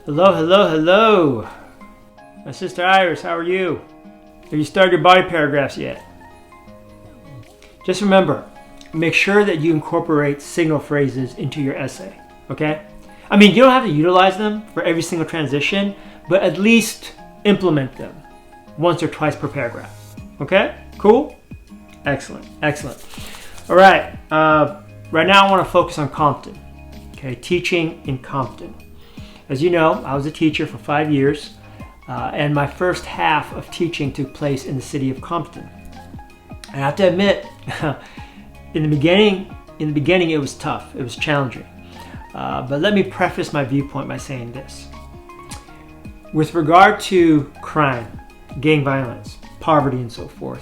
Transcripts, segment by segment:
Hello, hello, hello. My sister Iris, how are you? Have you started your body paragraphs yet? Just remember, make sure that you incorporate signal phrases into your essay, okay? I mean, you don't have to utilize them for every single transition, but at least implement them once or twice per paragraph, okay? Cool? Excellent, excellent. All right, right now I want to focus on Compton, okay? Teaching in Compton. As you know, I was a teacher for 5 years, and my first half of teaching took place in the city of Compton. I have to admit, in the beginning it was tough, it was challenging. But let me preface my viewpoint by saying this. With regard to crime, gang violence, poverty, and so forth,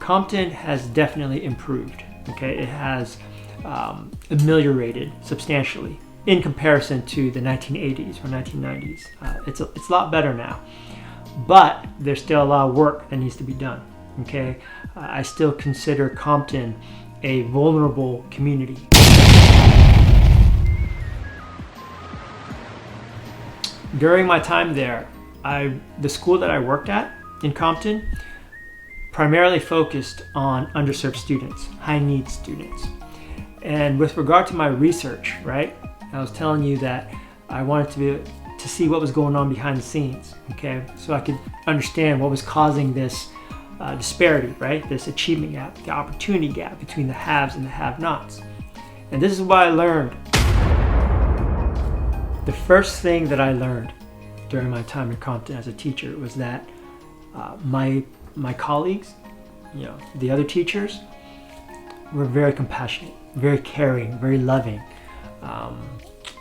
Compton has definitely improved. Okay, it has ameliorated substantially in comparison to the 1980s or 1990s. It's a lot better now, but there's still a lot of work that needs to be done. Okay, I still consider Compton a vulnerable community. During my time there, the school that I worked at in Compton primarily focused on underserved students, high needs students. And with regard to my research, right, I was telling you that I wanted to see what was going on behind the scenes, okay, so I could understand what was causing this disparity, right, this achievement gap, the opportunity gap between the haves and the have-nots. And this is what I learned. The first thing that I learned during my time in Compton as a teacher was that my colleagues, you know, the other teachers, were very compassionate, very caring, very loving.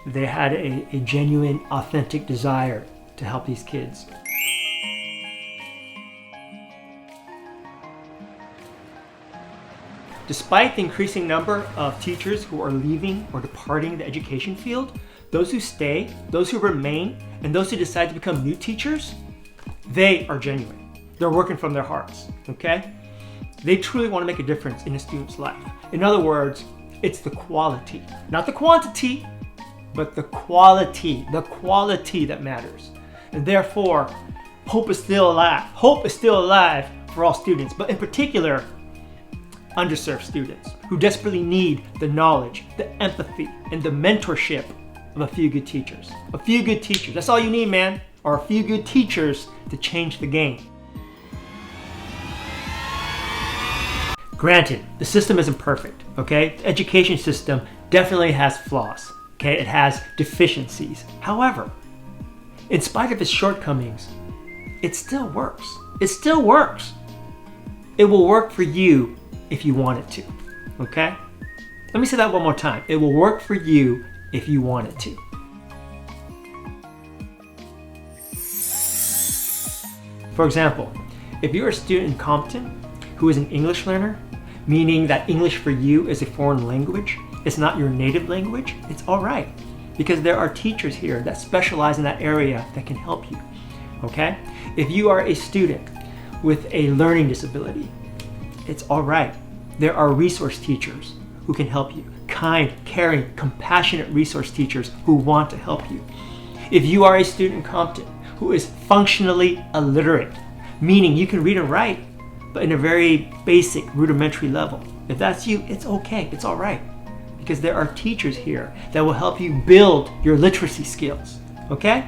They had a genuine, authentic desire to help these kids. Despite the increasing number of teachers who are leaving or departing the education field, those who stay, those who remain, and those who decide to become new teachers, they are genuine. They're working from their hearts, okay? They truly want to make a difference in a student's life. In other words, it's the quality, not the quantity, but the quality that matters. And therefore, hope is still alive. Hope is still alive for all students, but in particular, underserved students who desperately need the knowledge, the empathy, and the mentorship of a few good teachers. A few good teachers, that's all you need, man, or a few good teachers to change the game. Granted, the system isn't perfect, okay? The education system definitely has flaws, okay? It has deficiencies. However, in spite of its shortcomings, it still works. It still works. It will work for you if you want it to, okay? Let me say that one more time. It will work for you if you want it to. For example, if you're a student in Compton who is an English learner, meaning that English for you is a foreign language, it's not your native language, it's all right, because there are teachers here that specialize in that area that can help you, okay? If you are a student with a learning disability, it's all right. There are resource teachers who can help you. Kind, caring, compassionate resource teachers who want to help you. If you are a student in Compton who is functionally illiterate, meaning you can read and write, but in a very basic, rudimentary level, if that's you, it's okay, it's all right. Because there are teachers here that will help you build your literacy skills, okay?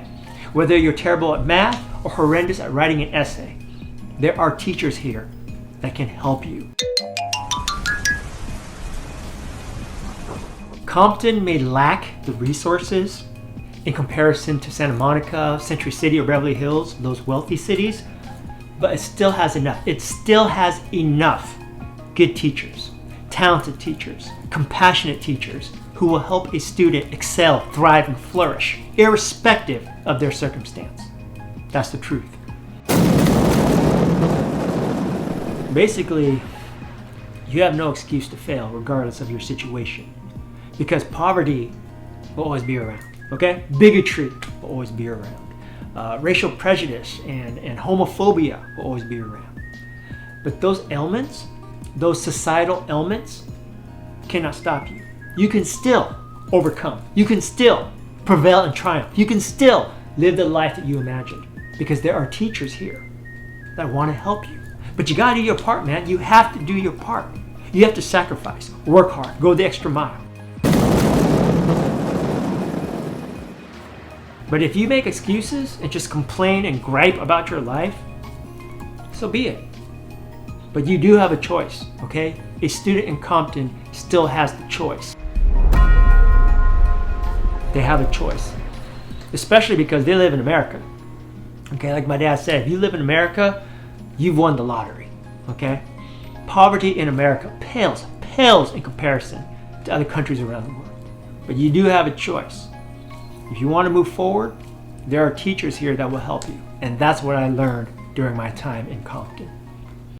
Whether you're terrible at math or horrendous at writing an essay, there are teachers here that can help you. Compton may lack the resources in comparison to Santa Monica, Century City, or Beverly Hills, those wealthy cities, but it still has enough. It still has enough good teachers, talented teachers, compassionate teachers who will help a student excel, thrive, and flourish, irrespective of their circumstance. That's the truth. Basically, you have no excuse to fail regardless of your situation, because poverty will always be around, okay? Bigotry will always be around. Racial prejudice and homophobia will always be around. But those ailments, those societal ailments, cannot stop you. You can still overcome. You can still prevail and triumph. You can still live the life that you imagined because there are teachers here that want to help you. But you got to do your part, man. You have to do your part. You have to sacrifice, work hard, go the extra mile. But if you make excuses and just complain and gripe about your life, so be it. But you do have a choice, okay? A student in Compton still has the choice. They have a choice, especially because they live in America. Okay, like my dad said, if you live in America, you've won the lottery, okay? Poverty in America pales in comparison to other countries around the world. But you do have a choice. If you want to move forward, there are teachers here that will help you. And that's what I learned during my time in Compton.